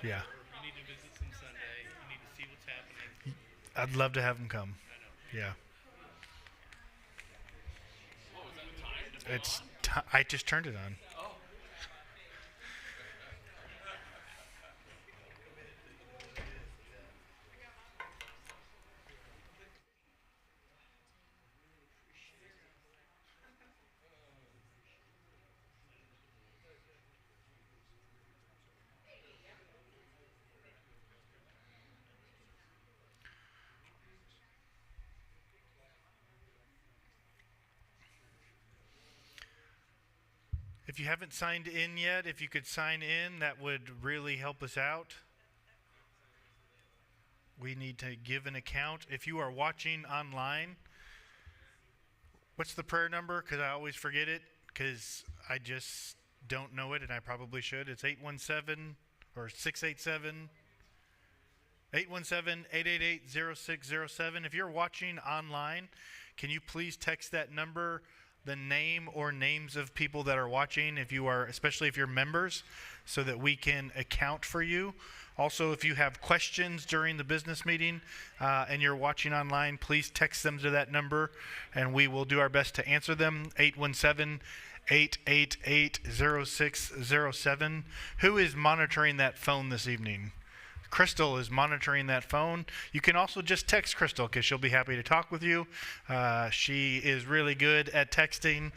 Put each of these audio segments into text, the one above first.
Yeah. You need to visit some Sunday. You need to see what's happening. I'd love to have them come. I know. Yeah. Oh, is that time to be on? I just turned it on. Oh. If you haven't signed in yet, if you could sign in, that would really help us out. We need to give an account. If you are watching online, what's the prayer number? Because I always forget it because I just don't know it and I probably should. It's 817 or 687 817-888-0607. If you're watching online, can you please text that number, the name or names of people that are watching, if you are, especially if you're members, so that we can account for you. Also, if you have questions during the business meeting and you're watching online, please text them to that number and we will do our best to answer them. 817-888-0607. Who is monitoring that phone this evening? Crystal is monitoring that phone. You can also just text Crystal because she'll be happy to talk with you. She is really good at texting.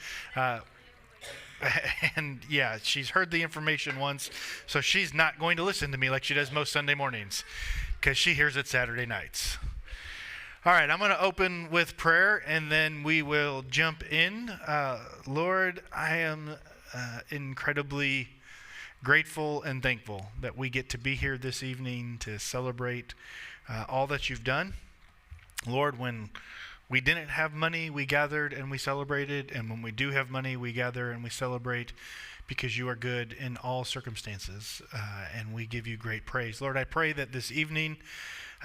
And yeah, she's heard the information once, so she's not going to listen to me like she does most Sunday mornings because she hears it Saturday nights. All right, I'm going to open with prayer and then we will jump in. Lord, I am incredibly grateful and thankful that we get to be here this evening to celebrate all that you've done. Lord, when we didn't have money, we gathered and we celebrated. And when we do have money, we gather and we celebrate because you are good in all circumstances. And we give you great praise. Lord, I pray that this evening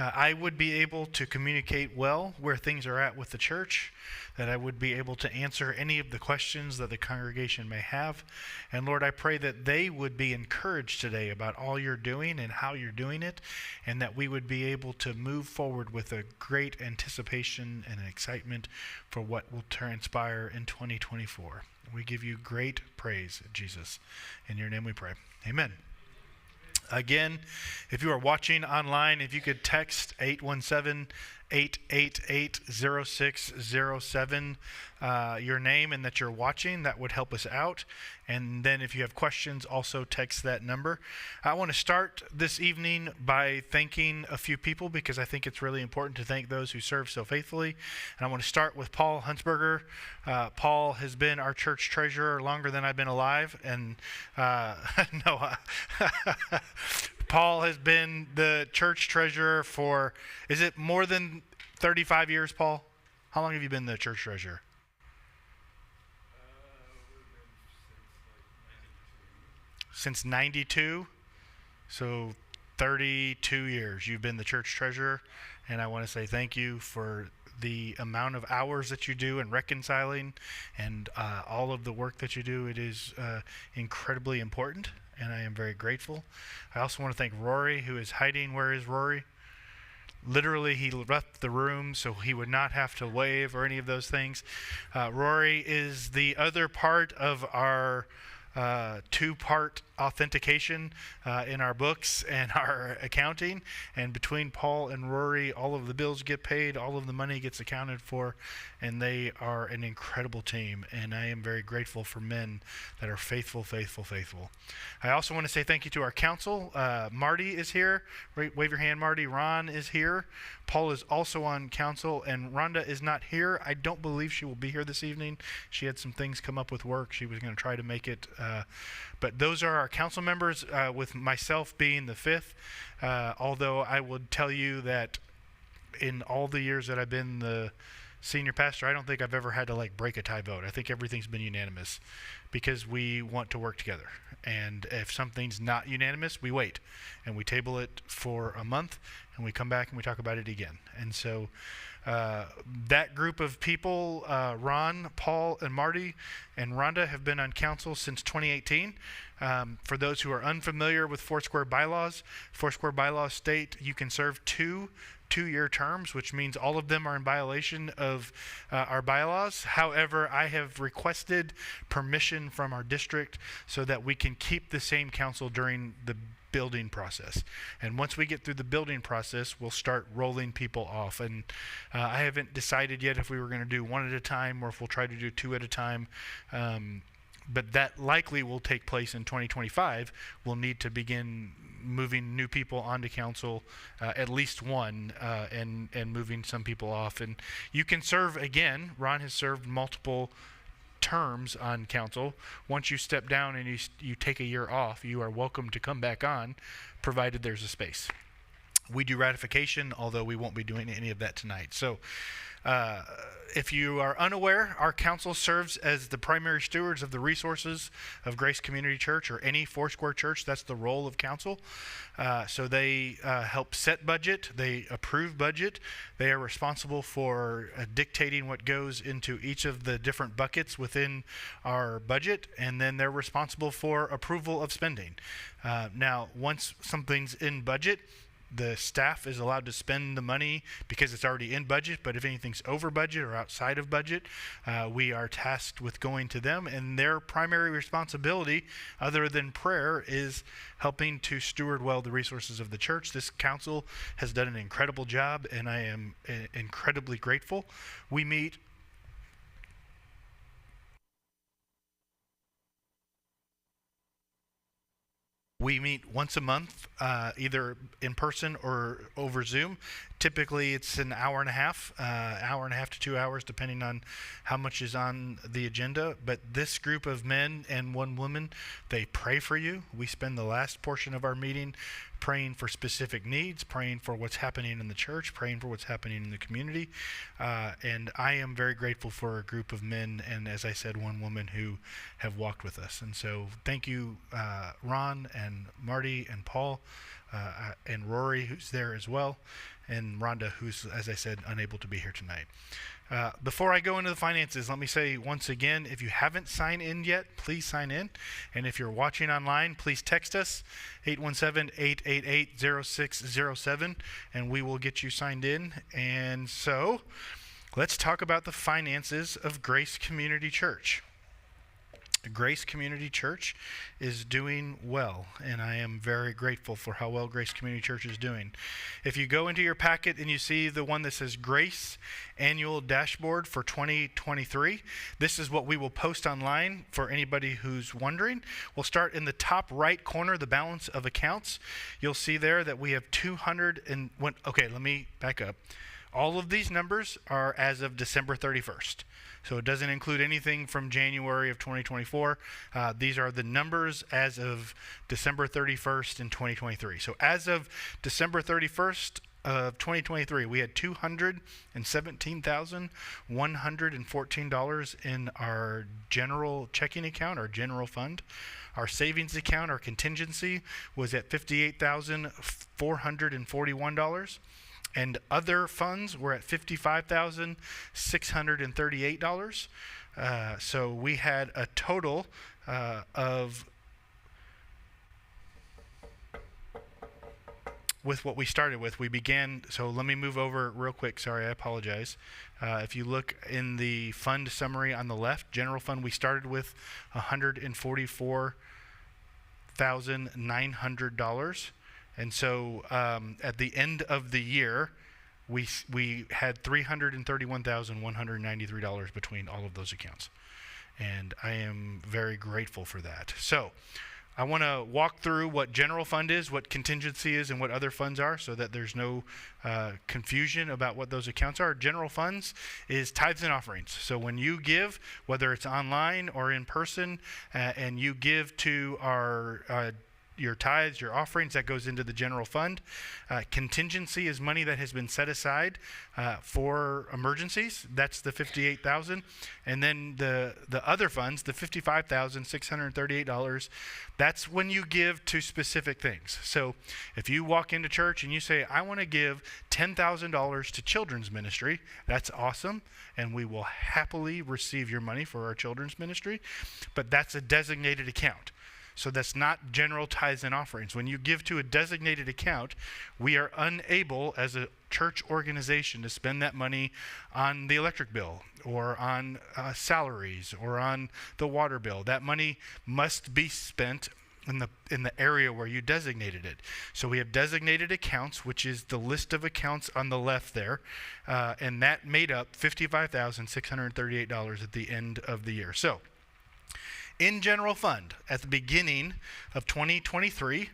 I would be able to communicate well where things are at with the church, that I would be able to answer any of the questions that the congregation may have. And Lord, I pray that they would be encouraged today about all you're doing and how you're doing it, and that we would be able to move forward with a great anticipation and excitement for what will transpire in 2024. We give you great praise, Jesus. In your name we pray. Amen. Again, if you are watching online, if you could text 817-888-0607 your name and that you're watching, that would help us out. And then if you have questions, also text that number. I want to start this evening by thanking a few people because I think it's really important to thank those who serve so faithfully. And I want to start with Paul Huntsberger. Paul has been our church treasurer longer than I've been alive. And no, Paul has been the church treasurer for, is it more than 35 years, Paul? How long have you been the church treasurer? Since 92. So 32 years you've been the church treasurer. And I want to say thank you for the amount of hours that you do in reconciling and all of the work that you do. It is incredibly important, and I am very grateful. I also want to thank Rory, who is hiding. Where is Rory? Literally, he left the room so he would not have to wave or any of those things. Rory is the other part of our two-part authentication in our books and our accounting. And between Paul and Rory, all of the bills get paid, all of the money gets accounted for, and they are an incredible team. And I am very grateful for men that are faithful, faithful, faithful. I also want to say thank you to our council. Marty is here. Wave your hand, Marty. Ron is here. Paul is also on council, and Rhonda is not here. I don't believe she will be here this evening. She had some things come up with work. She was going to try to make it. But those are our council members, with myself being the fifth. Although I would tell you that in all the years that I've been the senior pastor, I don't think I've ever had to break a tie vote. I think everything's been unanimous because we want to work together. And if something's not unanimous, we wait and we table it for a month, and we come back and we talk about it again. And so that group of people, Ron, Paul, and Marty, and Rhonda, have been on council since 2018. For those who are unfamiliar with Foursquare bylaws state you can serve two-year terms, which means all of them are in violation of our bylaws. However, I have requested permission from our district so that we can keep the same council during the building process. And once we get through the building process, we'll start rolling people off. And I haven't decided yet if we were going to do one at a time or if we'll try to do two at a time. But that likely will take place in 2025. We'll need to begin moving new people onto council, at least one, and moving some people off. And you can serve again. Ron has served multiple terms on council. Once you step down and you take a year off, you are welcome to come back on, provided there's a space. We do ratification, although we won't be doing any of that tonight. So if you are unaware, our council serves as the primary stewards of the resources of Grace Community Church, or any Foursquare church. That's the role of council. So they help set budget, they approve budget, they are responsible for dictating what goes into each of the different buckets within our budget, and then they're responsible for approval of spending. Now, once something's in budget, the staff is allowed to spend the money because it's already in budget, but if anything's over budget or outside of budget, we are tasked with going to them, and their primary responsibility, other than prayer, is helping to steward well the resources of the church. This council has done an incredible job, and I am incredibly grateful. We meet once a month, either in person or over Zoom. Typically, it's an hour and a half to 2 hours, depending on how much is on the agenda. But this group of men and one woman, they pray for you. We spend the last portion of our meeting praying for specific needs, praying for what's happening in the church, praying for what's happening in the community. And I am very grateful for a group of men and, as I said, one woman who have walked with us. And so thank you, Ron and Marty and Paul and Rory, who's there as well, and Rhonda, who's, as I said, unable to be here tonight. Before I go into the finances, let me say once again, if you haven't signed in yet, please sign in. And if you're watching online, please text us, 817-888-0607, and we will get you signed in. And so let's talk about the finances of Grace Community Church. Grace Community Church is doing well, and I am very grateful for how well Grace Community Church is doing. If you go into your packet and you see the one that says Grace Annual Dashboard for 2023, this is what we will post online for anybody who's wondering. We'll start in the top right corner, the balance of accounts. You'll see there that we have 201. Okay, let me back up. All of these numbers are as of December 31st. So it doesn't include anything from January of 2024. These are the numbers as of December 31st in 2023. So as of December 31st of 2023, we had $217,114 in our general checking account, our general fund. Our savings account, our contingency, was at $58,441. And other funds were at $55,638. So we had a total of, with what we started with, we began, so let me move over real quick. Sorry, I apologize. If you look in the fund summary on the left, general fund, we started with $144,900. And so at the end of the year, we had $331,193 between all of those accounts. And I am very grateful for that. So I want to walk through what general fund is, what contingency is, and what other funds are, so that there's no confusion about what those accounts are. General funds is tithes and offerings. So when you give, whether it's online or in person, and you give to our your tithes, your offerings, that goes into the general fund. Contingency is money that has been set aside for emergencies. That's the $58,000. And then the other funds, the $55,638, that's when you give to specific things. So if you walk into church and you say, I want to give $10,000 to children's ministry, that's awesome. And we will happily receive your money for our children's ministry. But that's a designated account. So that's not general tithes and offerings. When you give to a designated account, we are unable as a church organization to spend that money on the electric bill or on salaries or on the water bill. That money must be spent in the area where you designated it. So we have designated accounts, which is the list of accounts on the left there, and that made up $55,638 at the end of the year. So in general fund, at the beginning of 2023,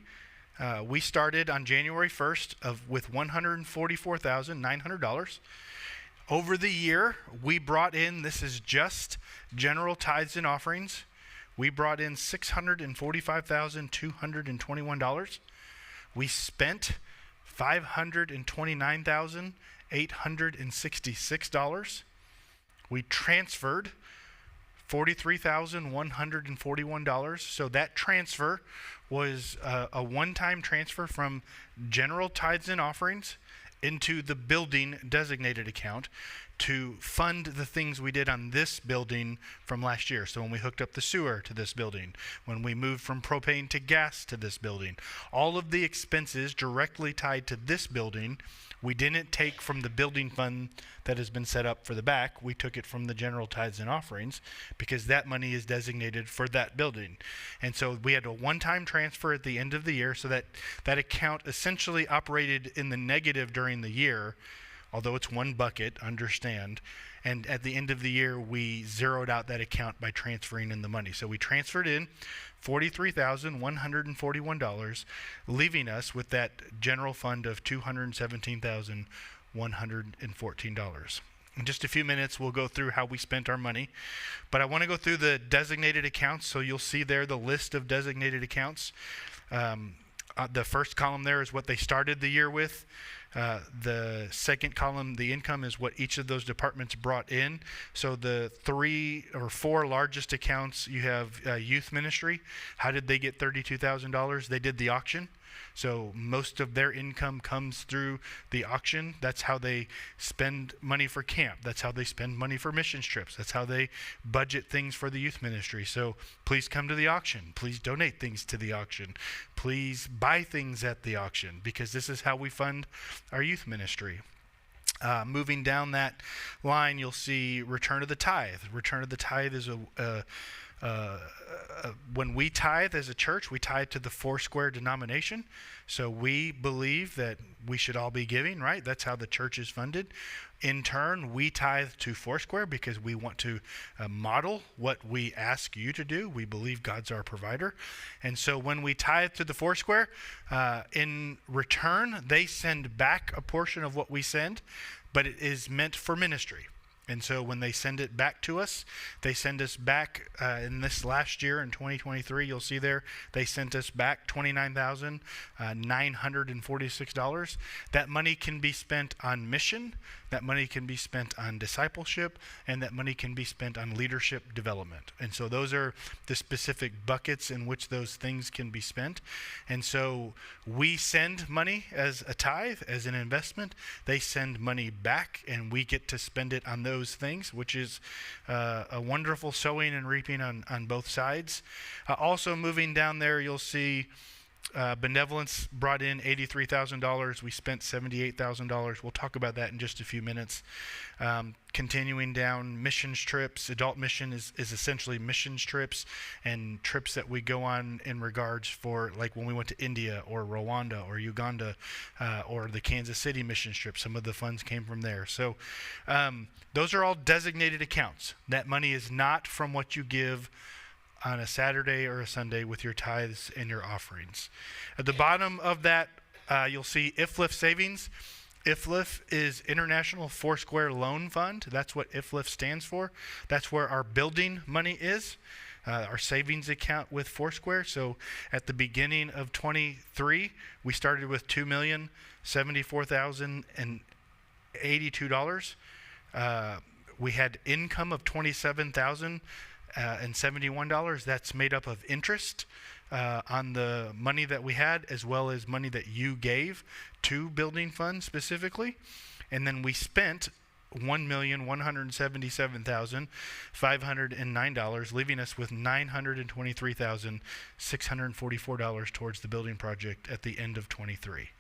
we started on January 1st with $144,900. Over the year, we brought in, this is just general tithes and offerings, we brought in $645,221. We spent $529,866. We transferred $43,141. So that transfer was a one-time transfer from general tithes and offerings into the building designated account to fund the things we did on this building from last year. So when we hooked up the sewer to this building, when we moved from propane to gas to this building, all of the expenses directly tied to this building, we didn't take from the building fund that has been set up for the back. We took it from the general tithes and offerings because that money is designated for that building. And so we had a one-time transfer at the end of the year, so that account essentially operated in the negative during the year, although it's one bucket, understand. And at the end of the year, we zeroed out that account by transferring in the money. So we transferred in $43,141, leaving us with that general fund of $217,114. In just a few minutes, we'll go through how we spent our money. But I want to go through the designated accounts. So you'll see there the list of designated accounts. The first column there is what they started the year with. The second column, the income, is what each of those departments brought in. So the 3 or 4 largest accounts, you have youth ministry. How did they get $32,000? They did the auction. So most of their income comes through the auction. That's how they spend money for camp. That's how they spend money for missions trips. That's how they budget things for the youth ministry. So please come to the auction. Please donate things to the auction. Please buy things at the auction, because this is how we fund our youth ministry. Moving down that line, you'll see return of the tithe. Return of the tithe is when we tithe as a church, we tithe to the Foursquare denomination. So we believe that we should all be giving, right? That's how the church is funded. In turn, we tithe to Foursquare because we want to model what we ask you to do. We believe God's our provider. And so when we tithe to the Foursquare, in return, they send back a portion of what we send, but it is meant for ministry. And so when they send it back to us, they send us back, in this last year, in 2023, you'll see there, they sent us back $29,946. That money can be spent on mission, that money can be spent on discipleship, and that money can be spent on leadership development. And so those are the specific buckets in which those things can be spent. And so we send money as a tithe, as an investment. They send money back, and we get to spend it on those things, which is a wonderful sowing and reaping on both sides. Also moving down there, you'll see benevolence brought in $83,000. We spent $78,000. We'll talk about that in just a few minutes. Continuing down, missions trips. Adult mission is essentially missions trips and trips that we go on in regards for, like when we went to India or Rwanda or Uganda or the Kansas City missions trip. Some of the funds came from there. So those are all designated accounts. That money is not from what you give on a Saturday or a Sunday with your tithes and your offerings. At the bottom of that, you'll see IFLIF savings. IFLIF is International Foursquare Loan Fund. That's what IFLIF stands for. That's where our building money is. our savings account with Foursquare. So at the beginning of 23, we started with $2,074,082. We had income of $27,071. That's made up of interest on the money that we had, as well as money that you gave to building fund specifically. And then we spent $1,177,509, leaving us with $923,644 towards the building project at the end of 23.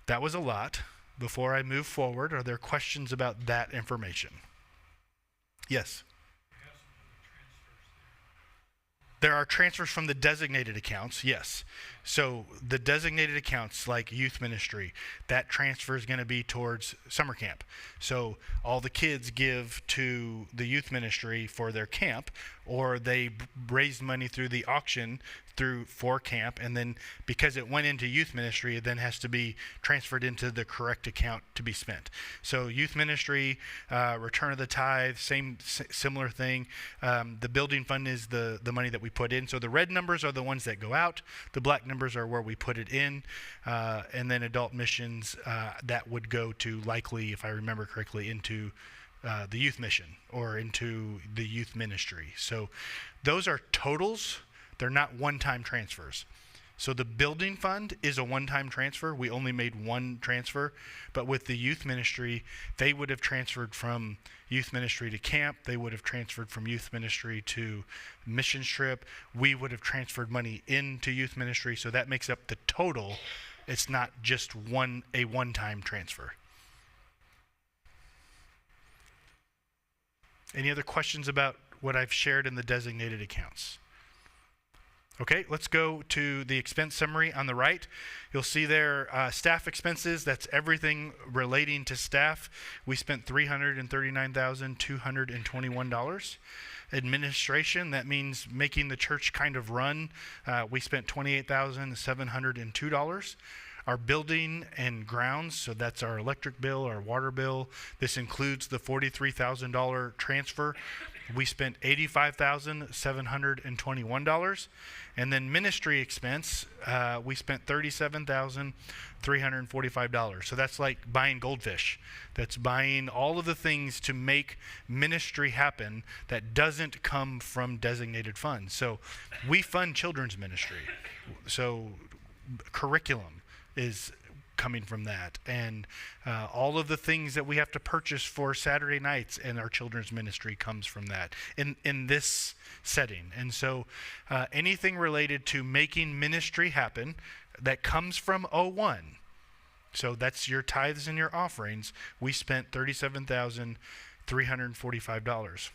That was a lot. Before I move forward, are there questions about that information? Yes. There are transfers from the designated accounts, yes. So the designated accounts like youth ministry, that transfer is going to be towards summer camp. So all the kids give to the youth ministry for their camp, or they raised money through the auction for camp, and then because it went into youth ministry, it then has to be transferred into the correct account to be spent. So youth ministry, return of the tithe, similar thing. The building fund is the money that we put in. So the red numbers are the ones that go out. The black numbers are where we put it in. And then adult missions, that would go to, likely, if I remember correctly, into the youth mission or into the youth ministry. So those are totals. They're not one-time transfers. So the building fund is a one-time transfer. We only made one transfer. But with the youth ministry, they would have transferred from youth ministry to camp. They would have transferred from youth ministry to mission trip. We would have transferred money into youth ministry. So that makes up the total. It's not just a one-time transfer. Any other questions about what I've shared in the designated accounts? Okay, let's go to the expense summary on the right. You'll see there staff expenses. That's everything relating to staff. We spent $339,221. Administration, that means making the church kind of run. We spent $28,702. Our building and grounds, so that's our electric bill, our water bill. This includes the $43,000 transfer. We spent $85,721. And then ministry expense, we spent $37,345. So that's like buying goldfish. That's buying all of the things to make ministry happen that doesn't come from designated funds. So we fund children's ministry. So curriculum is coming from that, and all of the things that we have to purchase for Saturday nights and our children's ministry comes from that in this setting. And so anything related to making ministry happen that comes from O1, so that's your tithes and your offerings, we spent $37,345.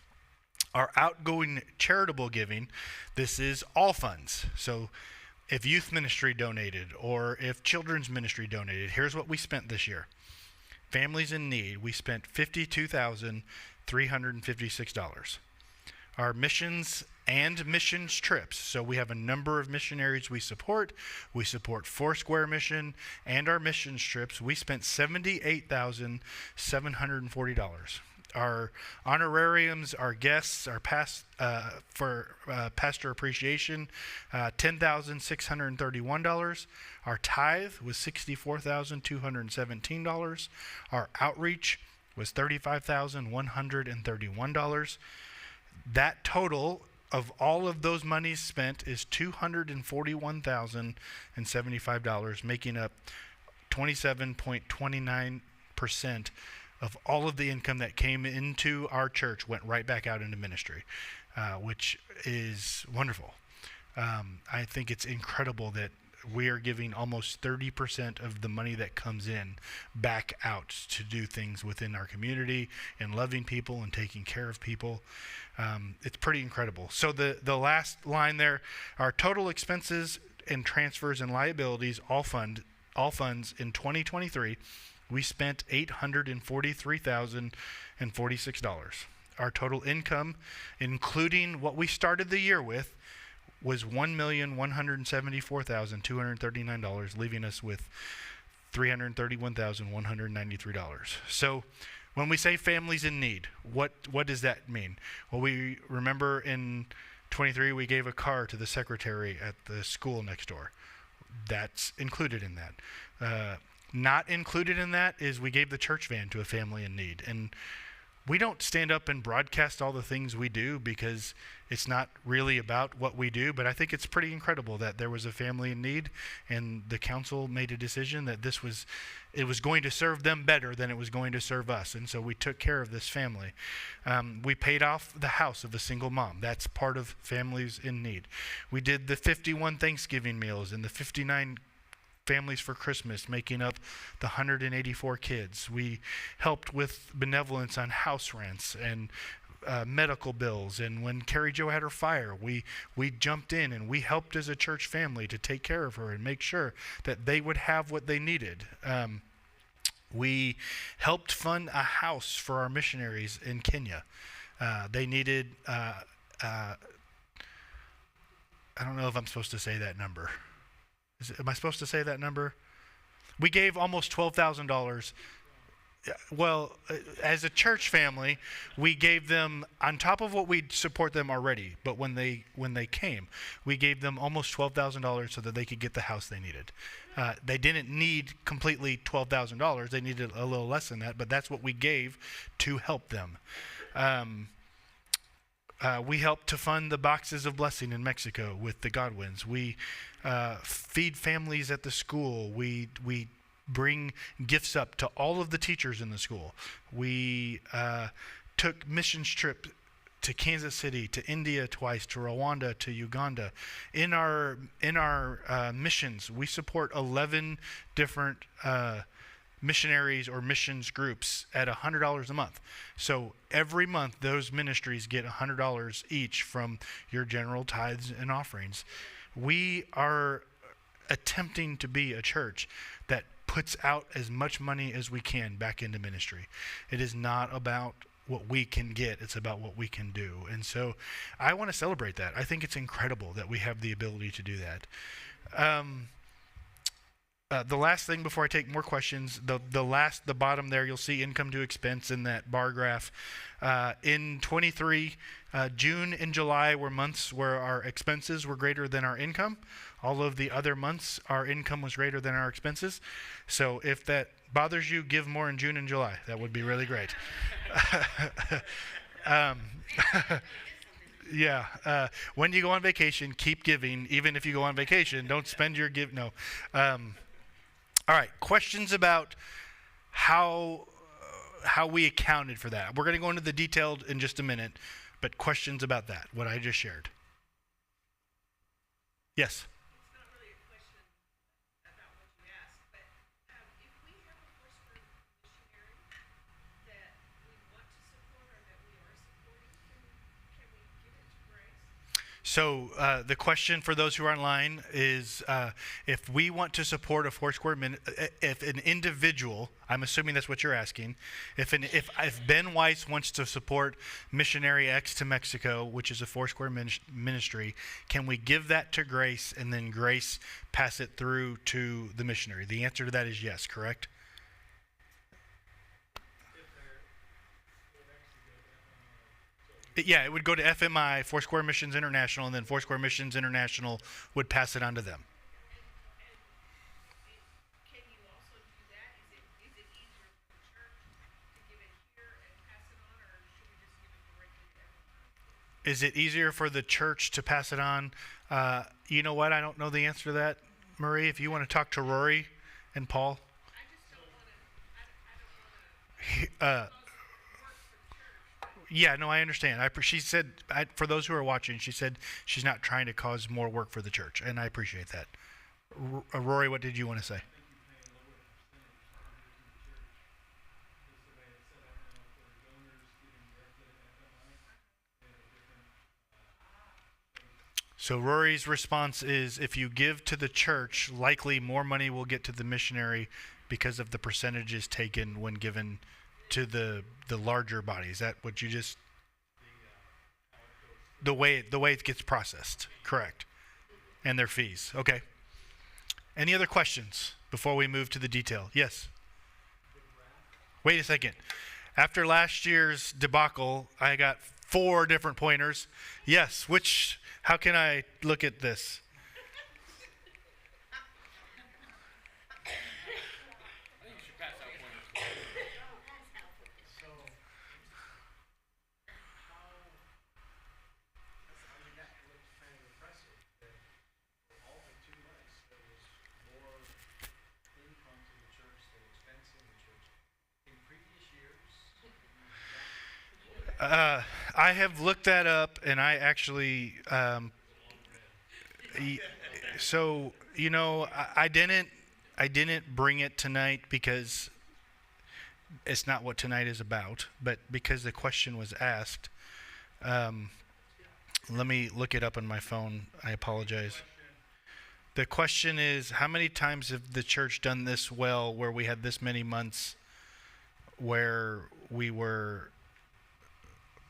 Our outgoing charitable giving, this is all funds. So if youth ministry donated or if children's ministry donated, here's what we spent this year. Families in need, we spent $52,356. Our missions and missions trips, so we have a number of missionaries we support. We support Foursquare Mission and our missions trips. We spent $78,740. Our honorariums, our guests, our pastor appreciation, $10,631. Our tithe was $64,217. Our outreach was $35,131. That total of all of those monies spent is $241,075, making up 27.29% of all of the income that came into our church went right back out into ministry, which is wonderful. I think it's incredible that we are giving almost 30% of the money that comes in back out to do things within our community and loving people and taking care of people. It's pretty incredible. So the last line there, our total expenses and transfers and liabilities, all funds in 2023, we spent $843,046. Our total income, including what we started the year with, was $1,174,239, leaving us with $331,193. So when we say families in need, what does that mean? Well, we remember in 23, we gave a car to the secretary at the school next door. That's included in that. Not included in that is we gave the church van to a family in need. And we don't stand up and broadcast all the things we do because it's not really about what we do, but I think it's pretty incredible that there was a family in need and the council made a decision that it was going to serve them better than it was going to serve us. And so we took care of this family. We paid off the house of a single mom. That's part of families in need. We did the 51 Thanksgiving meals and the 59 families for Christmas, making up the 184 kids. We helped with benevolence on house rents and medical bills. And when Carrie Jo had her fire, we jumped in and we helped as a church family to take care of her and make sure that they would have what they needed. We helped fund a house for our missionaries in Kenya. They needed, I don't know if I'm supposed to say that number. Am I supposed to say that number? We gave almost $12,000. Well, as a church family, we gave them, on top of what we'd support them already, but when they came, we gave them almost $12,000 so that they could get the house they needed. They didn't need completely $12,000. They needed a little less than that, but that's what we gave to help them. We helped to fund the Boxes of Blessing in Mexico with the Godwins. We feed families at the school. We bring gifts up to all of the teachers in the school. We took missions trip to Kansas City, to India twice, to Rwanda, to Uganda. In our missions, we support 11 different missionaries or missions groups at $100 a month. So every month, those ministries get $100 each from your general tithes and offerings. We are attempting to be a church that puts out as much money as we can back into ministry. It is not about what we can get, it's about what we can do. And so I want to celebrate that. I think it's incredible that we have the ability to do that. The last thing before I take more questions, the bottom there, you'll see income to expense in that bar graph. In 23, June and July were months where our expenses were greater than our income. All of the other months, our income was greater than our expenses. So if that bothers you, give more in June and July. That would be really great. Yeah. When you go on vacation, keep giving. Even if you go on vacation, don't spend your give. No. All right, questions about how we accounted for that. We're going to go into the detailed in just a minute, but questions about that, what I just shared. Yes? It's not really a question about what you asked, but if we have a Foursquare missionary that we want to support or that we are supporting, can we give it to Grace? So the question for those who are online is if we want to support a Foursquare, if an individual, I'm assuming that's what you're asking, if Ben Weiss wants to support Missionary X to Mexico, which is a Foursquare ministry, can we give that to Grace and then Grace pass it through to the missionary? The answer to that is yes, correct? Yeah, it would go to FMI, Foursquare Missions International, and then Foursquare Missions International would pass it on to them. Can you also do that? Is it easier for the church to give it here and pass it on, or should we just give it directly to everyone? Is it easier for the church to pass it on? You know what? I don't know the answer to that, Marie. If you want to talk to Rory and Paul. I just don't want to. I don't want to. Yeah, no, I understand. She said, for those who are watching, she said she's not trying to cause more work for the church, and I appreciate that. Rory, what did you want to say? So Rory's response is if you give to the church, likely more money will get to the missionary because of the percentages taken when given to the larger body. Is that what you just... The way it gets processed, correct. And their fees. Okay. Any other questions before we move to the detail? Yes? Wait a second. After last year's debacle, I got 4 different pointers. Yes, how can I look at this? I think you should pass out pointers. So, that looked kind of impressive, that for all of 2 months, there was more income to the church than expense in the church. In previous years, I have looked that up, and I actually, so I didn't bring it tonight because it's not what tonight is about, but because the question was asked. Let me look it up on my phone. I apologize. The question is, how many times have the church done this well where we had this many months where we were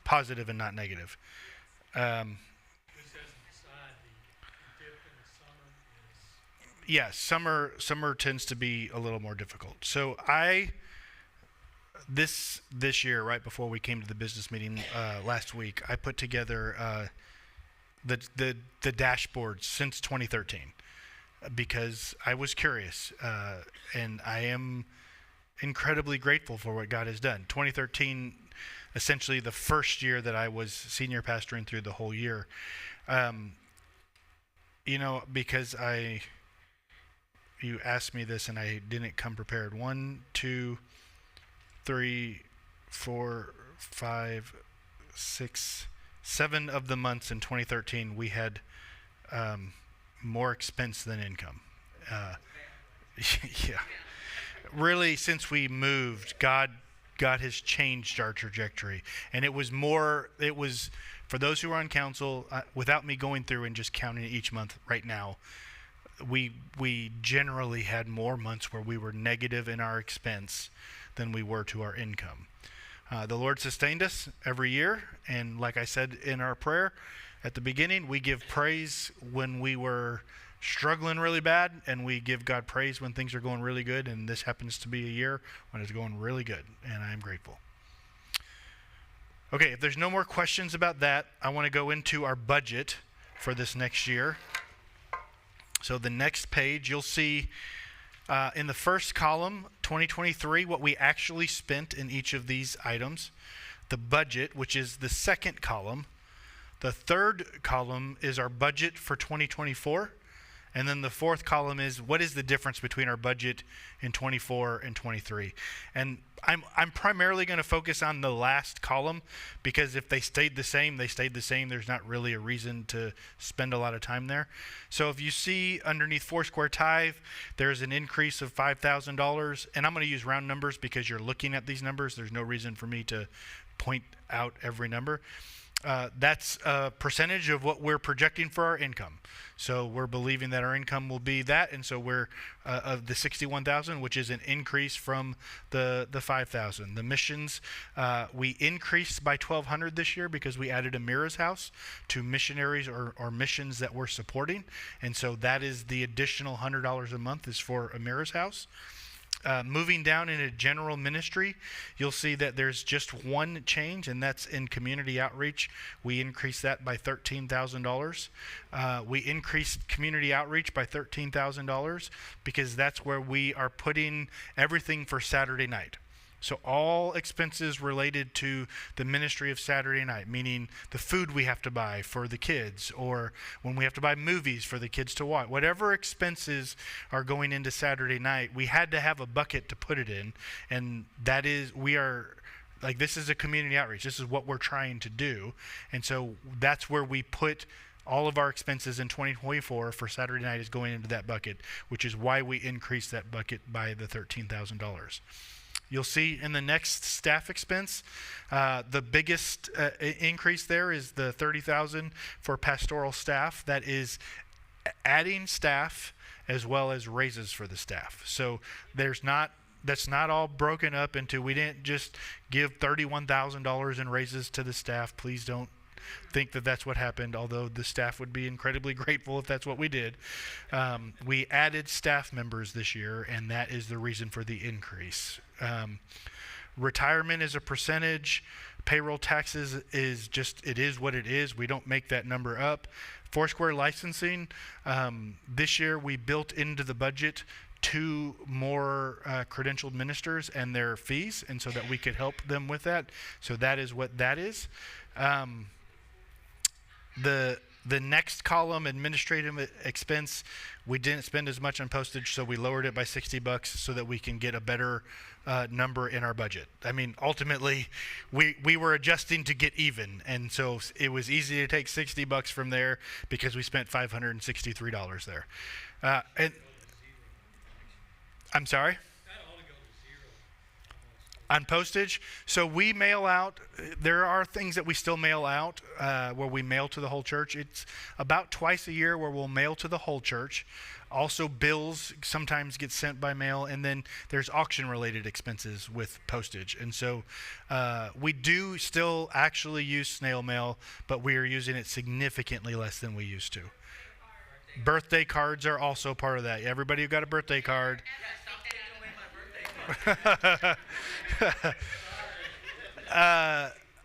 positive and not negative? This doesn't decide the dip in the summer is. Yeah, summer tends to be a little more difficult. So this year, right before we came to the business meeting last week, I put together the dashboards since 2013 because I was curious, and I am incredibly grateful for what God has done. 2013, essentially the first year that I was senior pastoring through the whole year, because you asked me this and I didn't come prepared. 1, 2, 3, 4, 5, 6, 7 of the months in 2013 we had more expense than income. Yeah, really, since we moved, God has changed our trajectory, and it was for those who are on council, without me going through and just counting each month right now, we generally had more months where we were negative in our expense than we were to our income. The Lord sustained us every year, and like I said in our prayer at the beginning, we give praise when we were struggling really bad, and we give God praise when things are going really good, and this happens to be a year when it's going really good, and I am grateful. Okay, if there's no more questions about that, I want to go into our budget for this next year. So the next page, you'll see in the first column, 2023, what we actually spent in each of these items. The budget, which is the second column. The third column is our budget for 2024. And then the fourth column is what is the difference between our budget in 24 and 23. And I'm primarily going to focus on the last column because if they stayed the same, they stayed the same. There's not really a reason to spend a lot of time there. So if you see underneath Foursquare Tithe, there's an increase of $5,000. And I'm going to use round numbers because you're looking at these numbers. There's no reason for me to point out every number. That's a percentage of what we're projecting for our income. So we're believing that our income will be that, and so we're of the 61,000, which is an increase from the 5,000. The missions, we increased by 1,200 this year because we added Amira's house to missionaries or missions that we're supporting, and so that is the additional $100 a month is for Amira's house. Moving down into general ministry, you'll see that there's just one change, and that's in community outreach. We increased that by $13,000. We increased community outreach by $13,000 because that's where we are putting everything for Saturday night. So all expenses related to the ministry of Saturday night, meaning the food we have to buy for the kids, or when we have to buy movies for the kids to watch, whatever expenses are going into Saturday night, we had to have a bucket to put it in. And that is, this is a community outreach. This is what we're trying to do. And so that's where we put all of our expenses in 2024 for Saturday night is going into that bucket, which is why we increased that bucket by the $13,000. You'll see in the next staff expense, the biggest increase there is the $30,000 for pastoral staff. That is adding staff as well as raises for the staff. So that's not all broken up into, we didn't just give $31,000 in raises to the staff. Please don't think that that's what happened, although the staff would be incredibly grateful if that's what we did. We added staff members this year, and that is the reason for the increase. Retirement is a percentage. Payroll taxes is just, it is what it is. We don't make that number up. Foursquare licensing, this year we built into the budget 2 more credentialed ministers and their fees, and so that we could help them with that. So that is what that is. The next column, administrative expense, we didn't spend as much on postage, so we lowered it by $60 so that we can get a better number in our budget. I mean, ultimately, we were adjusting to get even, and so it was easy to take $60 from there because we spent $563 there. And I'm sorry? That ought to go to zero almost. On postage, so we mail out, there are things that we still mail out where we mail to the whole church. It's about twice a year where we'll mail to the whole church. Also, bills sometimes get sent by mail, and then there's auction related expenses with postage. And so we do still actually use snail mail, but we are using it significantly less than we used to. Birthday cards are also part of that. Everybody who got a birthday card.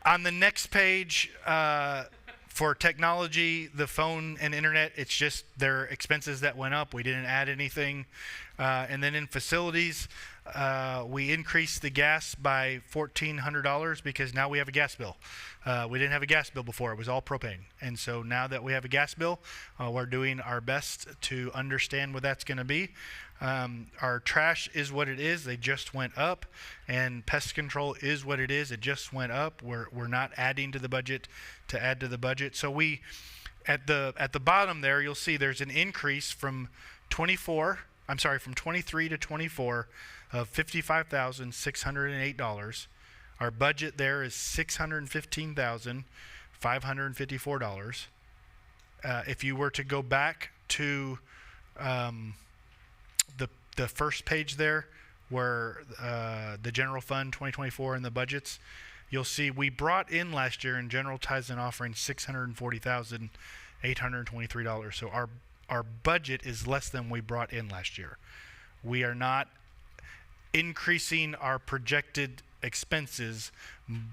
On the next page, for technology, the phone and internet, it's just their expenses that went up. We didn't add anything. And then in facilities, we increased the gas by $1,400 because now we have a gas bill. We didn't have a gas bill before. It was all propane. And so now that we have a gas bill, we're doing our best to understand what that's going to be. Our trash is what it is. They just went up. And pest control is what it is. It just went up. We're not adding to the budget to add to the budget. So we, at the bottom there, you'll see there's an increase from 23 to 24 of $55,608. Our budget there is $615,554. If you were to go back to the first page there, where the general fund 2024 and the budgets, you'll see we brought in last year in general tithes and offerings $640,823. So our budget is less than we brought in last year. We are not increasing our projected expenses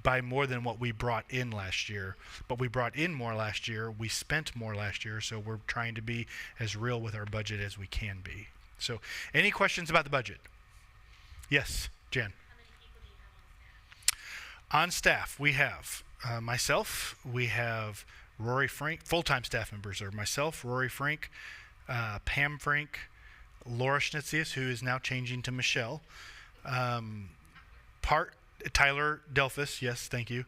by more than what we brought in last year, but we brought in more last year. We spent more last year, so we're trying to be as real with our budget as we can be. So, any questions about the budget? Yes, Jan. How many people do you have on staff? On staff, we have myself, we have Rory Frank, full-time staff members are myself, Rory Frank, Pam Frank, Laura Schnitzius, who is now changing to Michelle, Tyler Delphus, yes, thank you,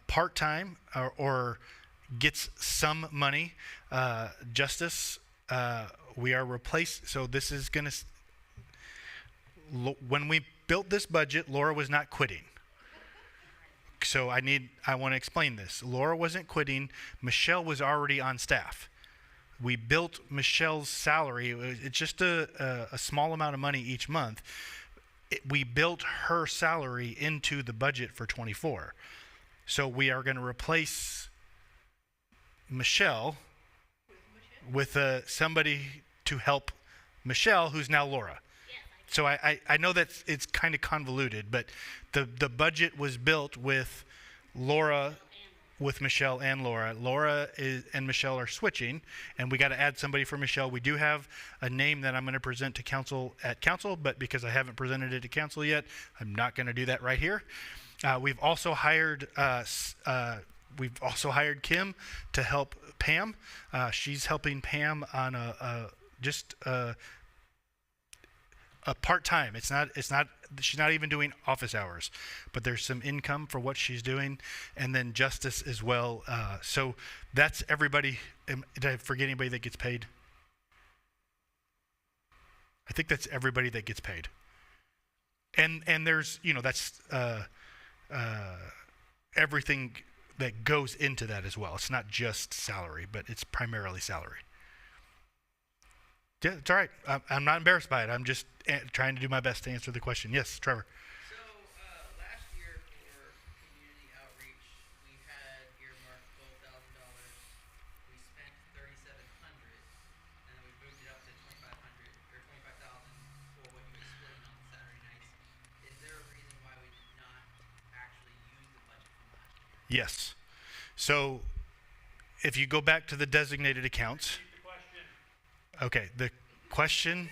part-time or gets some money, Justice, we are replaced, so this is going to, when we built this budget, Laura was not quitting. So I want to explain this. Laura wasn't quitting. Michelle was already on staff. We built Michelle's salary. It's just a small amount of money each month. We built her salary into the budget for 24. So we are going to replace Michelle with somebody to help Michelle, who's now Laura. So I know that it's kind of convoluted, but the budget was built with Laura, with Michelle and Laura. Laura and Michelle are switching, and we got to add somebody for Michelle. We do have a name that I'm going to present to council at council, but because I haven't presented it to council yet, I'm not going to do that right here. We've also hired Kim to help Pam. She's helping Pam on just a part-time. It's not she's not even doing office hours, but there's some income for what she's doing, and then Justice as well. So that's everybody. Did I forget anybody that gets paid? I think that's everybody that gets paid. And there's, that's everything that goes into that as well. It's not just salary, but it's primarily salary. Yeah, it's all right. I'm not embarrassed by it. I'm just trying to do my best to answer the question. Yes, Trevor. So last year for community outreach, we had earmarked $12,000. We spent $3,700, and then we moved it up to $2,500 or $25,000 for what you explained on Saturday nights. Is there a reason why we did not Yes. So if you go back to the designated accounts. Okay, the question.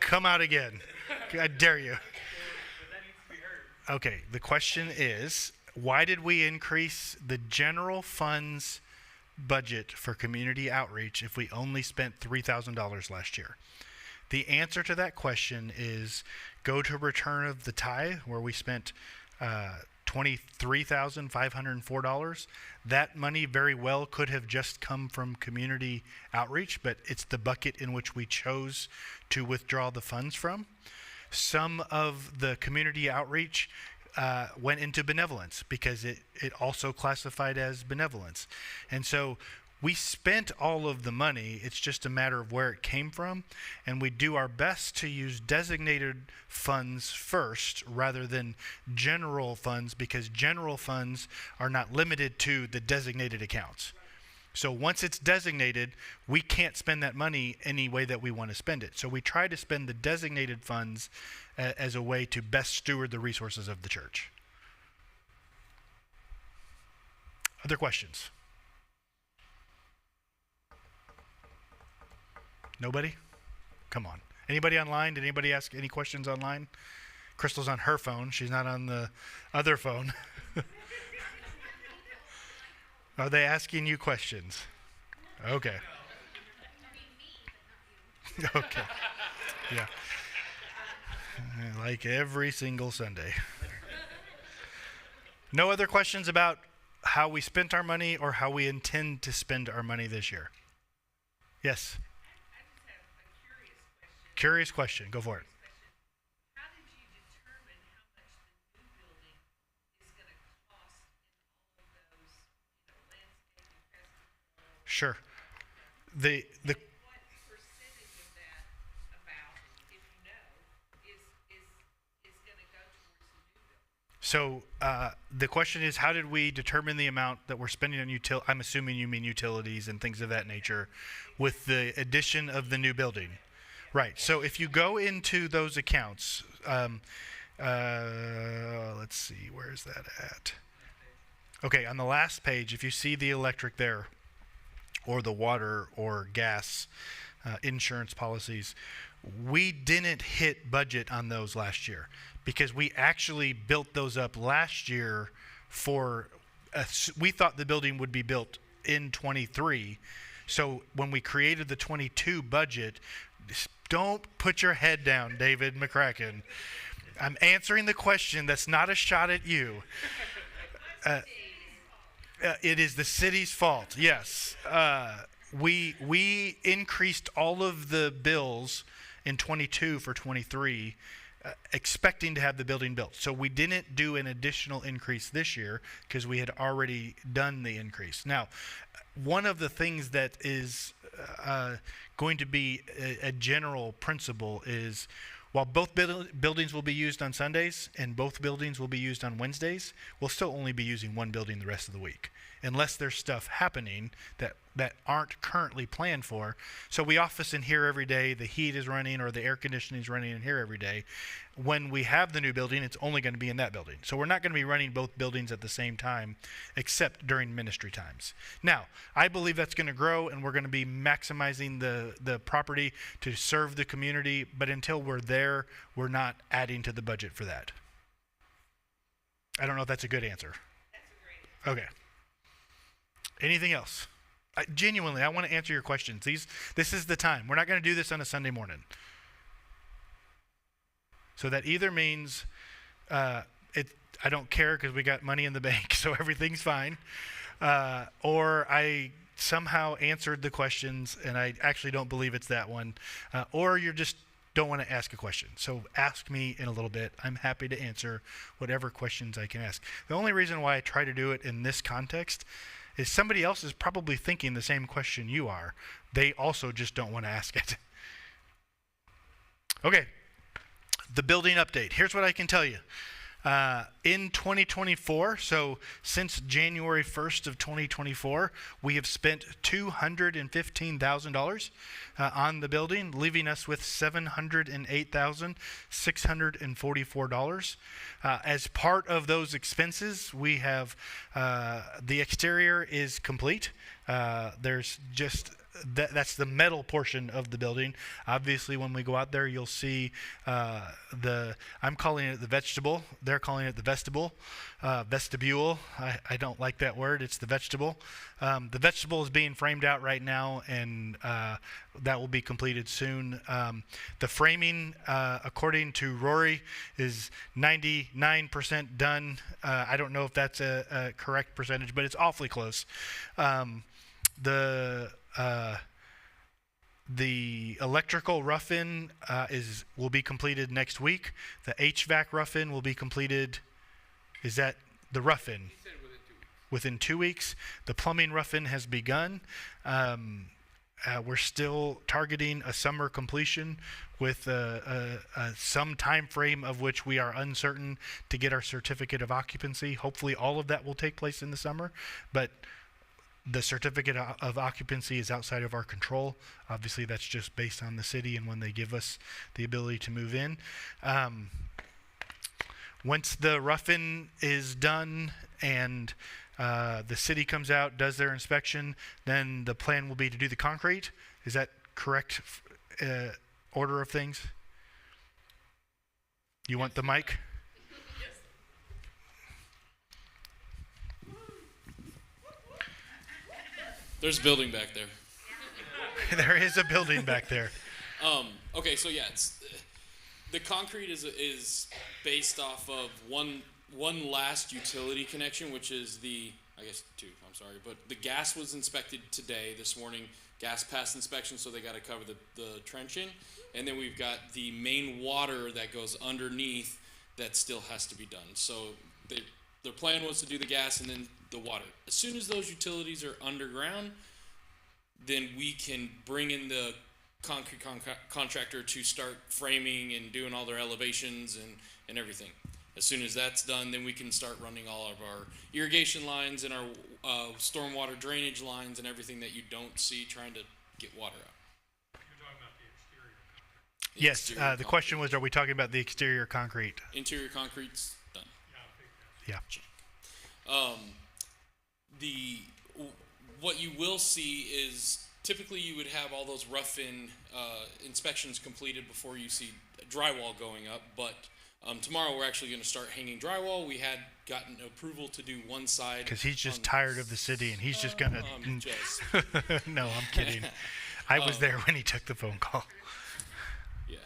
Come out again. I dare you. Okay, the question is, why did we increase the general funds budget for community outreach if we only spent $3,000 last year? The answer to that question is go to return of the tithe, where we spent $23,504. That money very well could have just come from community outreach, but it's the bucket in which we chose to withdraw the funds from. Some of the community outreach went into benevolence because it also classified as benevolence. And so we spent all of the money. It's just a matter of where it came from. And we do our best to use designated funds first rather than general funds, because general funds are not limited to the designated accounts. So once it's designated, we can't spend that money any way that we want to spend it. So we try to spend the designated funds as a way to best steward the resources of the church. Other questions? Nobody? Come on. Anybody online? Did anybody ask any questions online? Crystal's on her phone. She's not on the other phone. Are they asking you questions? Okay. Okay. Yeah. Like every single Sunday. No other questions about how we spent our money or how we intend to spend our money this year? Yes. I just have a curious question. Curious question. Go for it. How did you determine how much the new building is going to cost in all of those, landscaping, festival? Sure. The What percentage of that, about, if you know, is going to go towards the new building? So the question is, how did we determine the amount that we're spending on I'm assuming you mean utilities and things of that nature with the addition of the new building. Right. So if you go into those accounts, let's see, where is that at? Okay, on the last page, if you see the electric there, or the water or gas insurance policies, we didn't hit budget on those last year because we actually built those up last year we thought the building would be built in 23. So when we created the 22 budget, don't put your head down, David McCracken. I'm answering the question. That's not a shot at you. It is the city's fault. Yes. We increased all of the bills in 22 for 23, expecting to have the building built. So we didn't do an additional increase this year because we had already done the increase. Now, one of the things that is going to be a general principle is, while both buildings will be used on Sundays and both buildings will be used on Wednesdays, we'll still only be using one building the rest of the week, unless there's stuff happening that aren't currently planned for. So we office in here every day, the heat is running or the air conditioning is running in here every day. When we have the new building, it's only going to be in that building. So we're not going to be running both buildings at the same time, except during ministry times. Now, I believe that's going to grow, and we're going to be maximizing the property to serve the community, but until we're there, we're not adding to the budget for that. I don't know if that's a good answer. That's a great. Okay. Anything else? Genuinely, I want to answer your questions. This is the time. We're not going to do this on a Sunday morning. So that either means I don't care because we got money in the bank, so everything's fine, or I somehow answered the questions and I actually don't believe it's that one, or you just don't want to ask a question. So ask me in a little bit. I'm happy to answer whatever questions I can ask. The only reason why I try to do it in this context is somebody else is probably thinking the same question you are. They also just don't want to ask it. Okay. The building update. Here's what I can tell you. In 2024, so since January 1st of 2024, we have spent $215,000 on the building, leaving us with $708,644. As part of those expenses, we have the exterior is complete. There's just that's the metal portion of the building. Obviously, when we go out there, you'll see I'm calling it the vegetable. They're calling it the vestibule. Vestibule. I don't like that word. It's the vegetable. The vegetable is being framed out right now, and that will be completed soon. The framing, according to Rory, is 99% done. I don't know if that's a correct percentage, but it's awfully close. The electrical rough-in will be completed next week. The HVAC rough-in will be completed. Is that the rough-in? He said Within within 2 weeks. 2 weeks. The plumbing rough-in has begun. We're still targeting a summer completion with some time frame of which we are uncertain to get our certificate of occupancy. Hopefully all of that will take place in the summer, but the certificate of occupancy is outside of our control. Obviously, that's just based on the city and when they give us the ability to move in. Once the rough-in is done and the city comes out, does their inspection, then the plan will be to do the concrete. Is that correct order of things? You want the mic? There's a building back there. There is a building back there. Okay, so yeah, the concrete is based off of one last utility connection, which is I guess two. I'm sorry, but the gas was inspected this morning. Gas passed inspection, so they got to cover the trenching, and then we've got the main water that goes underneath that still has to be done. So their plan was to do the gas and then the water. As soon as those utilities are underground, then we can bring in the concrete contractor to start framing and doing all their elevations and everything. As soon as that's done, then we can start running all of our irrigation lines and our stormwater drainage lines and everything that you don't see trying to get water out. You're talking about the exterior concrete. Yes, Exterior the question was, are we talking about the exterior concrete? Interior concrete's done. Yeah, I think that's. Yeah. What you will see is typically you would have all those rough-in inspections completed before you see drywall going up, but tomorrow we're actually going to start hanging drywall. We had gotten approval to do one side. Because he's just tired of the city and he's just going to... Just, No, I'm kidding. I was there when he took the phone call. yeah.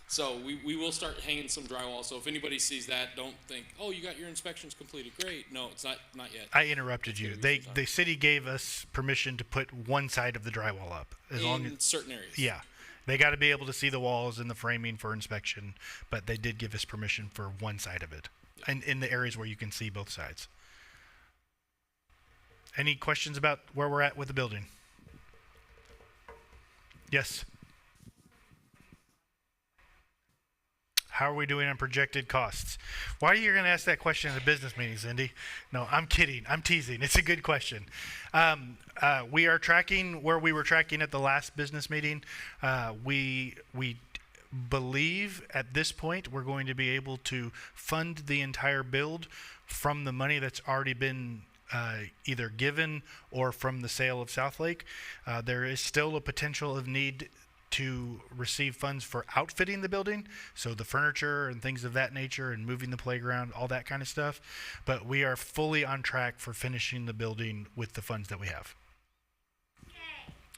So we will start hanging some drywall. So if anybody sees that, don't think, oh, you got your inspections completed. Great. No, it's not yet. I interrupted you. The city gave us permission to put one side of the drywall up. In certain areas. Yeah. They got to be able to see the walls and the framing for inspection, but they did give us permission for one side of it, and in the areas where you can see both sides. Any questions about where we're at with the building? Yes. How are we doing on projected costs? Why are you going to ask that question in a business meeting, Cindy? No, I'm kidding. I'm teasing. It's a good question. We are tracking where we were tracking at the last business meeting. We believe at this point we're going to be able to fund the entire build from the money that's already been either given or from the sale of Southlake. There is still a potential of need to receive funds for outfitting the building, so the furniture and things of that nature and moving the playground, all that kind of stuff. But we are fully on track for finishing the building with the funds that we have.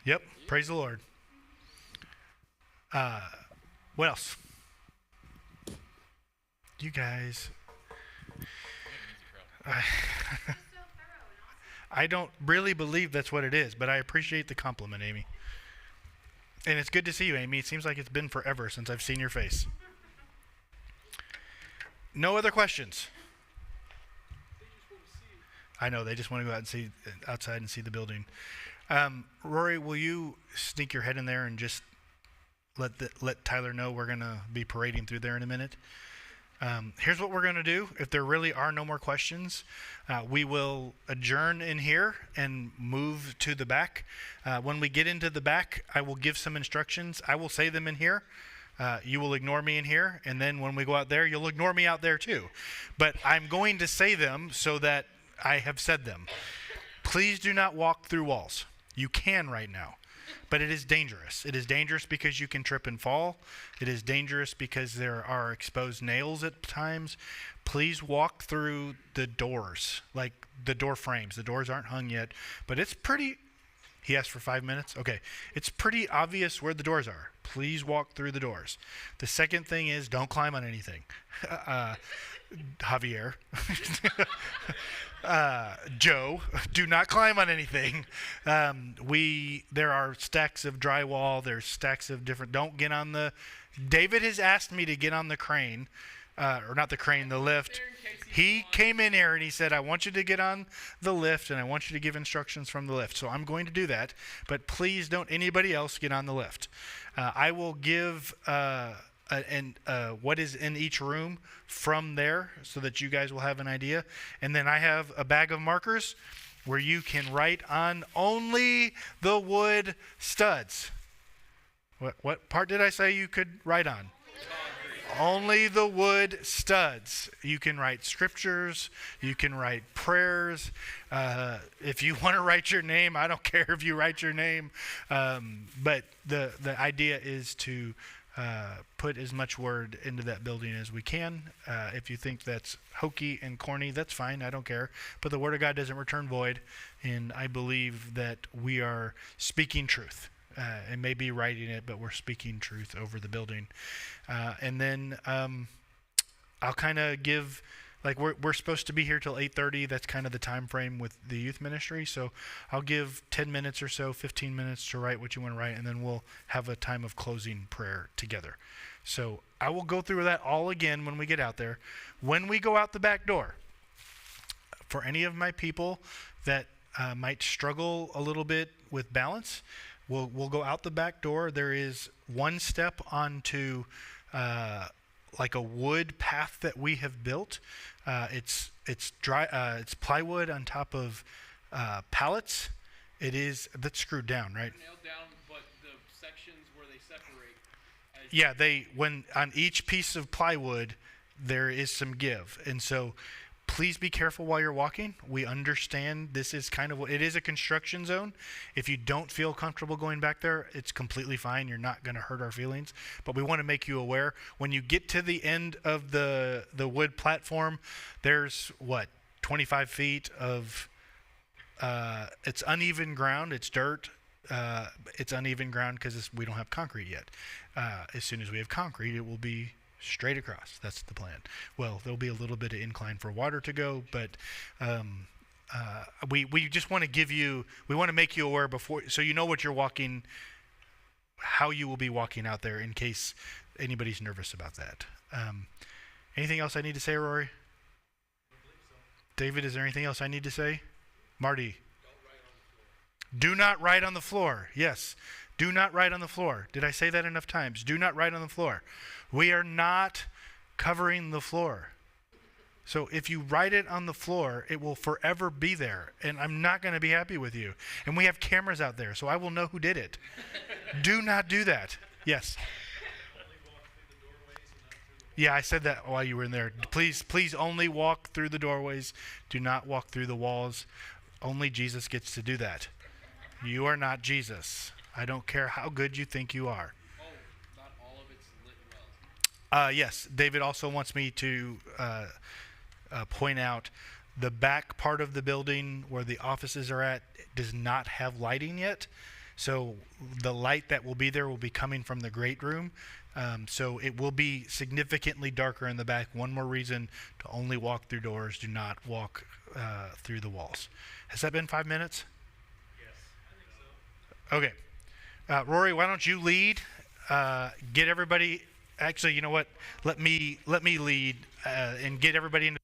Yep, praise the Lord. What else? You guys. I don't really believe that's what it is, but I appreciate the compliment, Amy. And it's good to see you, Amy. It seems like it's been forever since I've seen your face. No other questions? I know, they just want to go out and see outside and see the building. Rory, will you sneak your head in there and just let Tyler know we're going to be parading through there in a minute? Here's what we're going to do. If there really are no more questions, we will adjourn in here and move to the back. When we get into the back, I will give some instructions. I will say them in here. You will ignore me in here, and then when we go out there, you'll ignore me out there too. But I'm going to say them so that I have said them. Please do not walk through walls. You can right now, but it is dangerous. It is dangerous because you can trip and fall. It is dangerous because there are exposed nails at times. Please walk through the doors, like the door frames. The doors aren't hung yet, but it's pretty... He asked for 5 minutes? Okay. It's pretty obvious where the doors are. Please walk through the doors. The second thing is don't climb on anything. Javier. Joe, do not climb on anything. There are stacks of drywall. There's stacks of different... Don't get on the... David has asked me to get on the crane. Or not the crane, the lift. He came in here and he said, I want you to get on the lift and I want you to give instructions from the lift. So I'm going to do that, but please don't anybody else get on the lift. I will give what is in each room from there so that you guys will have an idea. And then I have a bag of markers where you can write on only the wood studs. What part did I say you could write on? Only the wood studs. You can write scriptures. You can write prayers. If you want to write your name, I don't care if you write your name. But the idea is to put as much word into that building as we can. If you think that's hokey and corny, that's fine. I don't care. But the Word of God doesn't return void. And I believe that we are speaking truth. And maybe writing it, but we're speaking truth over the building. And then I'll kind of give, like we're supposed to be here till 8:30. That's kind of the time frame with the youth ministry. So I'll give 10 minutes or so, 15 minutes to write what you want to write, and then we'll have a time of closing prayer together. So I will go through that all again when we get out there. When we go out the back door, for any of my people that might struggle a little bit with balance, We'll go out the back door. There is one step onto like a wood path that we have built. It's dry. It's plywood on top of pallets. That's screwed down, right? Nailed down, but the sections where they separate. Yeah, when on each piece of plywood there is some give, and so please be careful while you're walking. We understand this is kind of what it is, a construction zone. If you don't feel comfortable going back there, it's completely fine. You're not going to hurt our feelings. But we want to make you aware. When you get to the end of the wood platform, there's 25 feet of it's uneven ground. It's dirt. It's uneven ground because we don't have concrete yet. As soon as we have concrete, it will be straight across. That's the plan. Well, there'll be a little bit of incline for water to go, but we just want to we want to make you aware before, so you know what you're walking, how you will be walking out there in case anybody's nervous about that. Anything else I need to say, Rory? David, is there anything else I need to say? Marty? Do not write on the floor. Yes. Do not write on the floor. Did I say that enough times? Do not write on the floor. We are not covering the floor. So if you write it on the floor, it will forever be there. And I'm not going to be happy with you. And we have cameras out there, so I will know who did it. Do not do that. Yes. Yeah, I said that while you were in there. Please only walk through the doorways. Do not walk through the walls. Only Jesus gets to do that. You are not Jesus. I don't care how good you think you are. Oh, not all of it's lit well. Yes, David also wants me to point out the back part of the building where the offices are at does not have lighting yet. So the light that will be there will be coming from the great room. So it will be significantly darker in the back. One more reason to only walk through doors. Do not walk through the walls. Has that been 5 minutes? Yes, I think so. Okay. Rory, why don't you lead? Get everybody. Actually, you know what? Let me lead and get everybody into